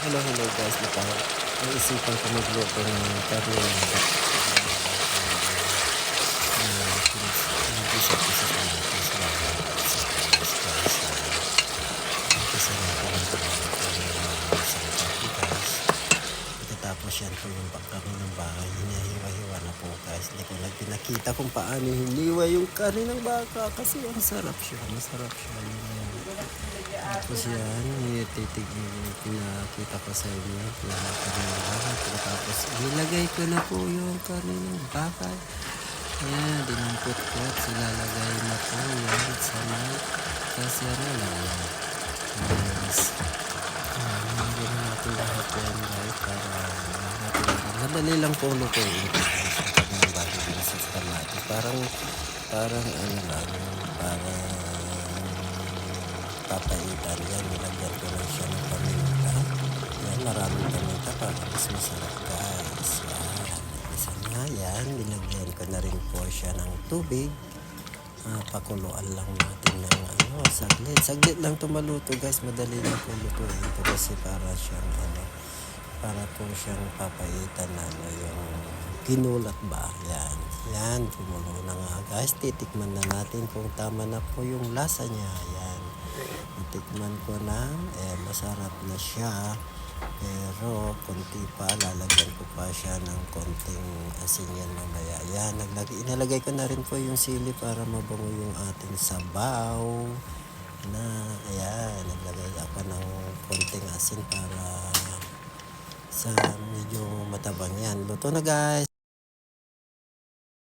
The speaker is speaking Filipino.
Hello guys, naisipan ko magluto ng karne ng pinisa-pisa sa natin sa guys. Umpisa natin ang isang kape guys. Pagkatapos yan po yung karne ng baka, hinahiwa-hiwa na po guys. Hindi ko lang pinakita kung paano hiniwa yung karne ng baka kasi ang masarap siya. Tapos yan, pinakita ko sa inyo yung karne ng baka. Pagkatapos nilagay ko na po yung karne ng baka. Ayan, dinampot-pot. Silalagay na po yan sa may kaserola. Yes. Nilagay na natin lahat yan guys para madali lang po lutuin ito guys. Yung karne ng baka din sa kamatis. Parang papaitan yan. Nilagyan ko lang siya ng paminta. Yan, maraming paminta para mas masarap guys. Isa na yan, binagyan ko na rin po siya ng tubig. Pakuluan lang natin ng saglit lang ito maluto guys. Madali lang po lutuin ito kasi para po siyang papaitan na yung ginulat ba. Yan, kumulo na nga guys. Titikman na natin kung tama na po yung lasa niya. Yan, titikman ko na, masarap na siya. Pero konti pa, lalagyan ko pa siya ng konting asin yan mamaya. Yan, inalagay ko na rin po yung sili para mabango yung ating sabaw na, ayan, naglagay ako ng konting asin para sa medyo matabang yan. Luto na guys.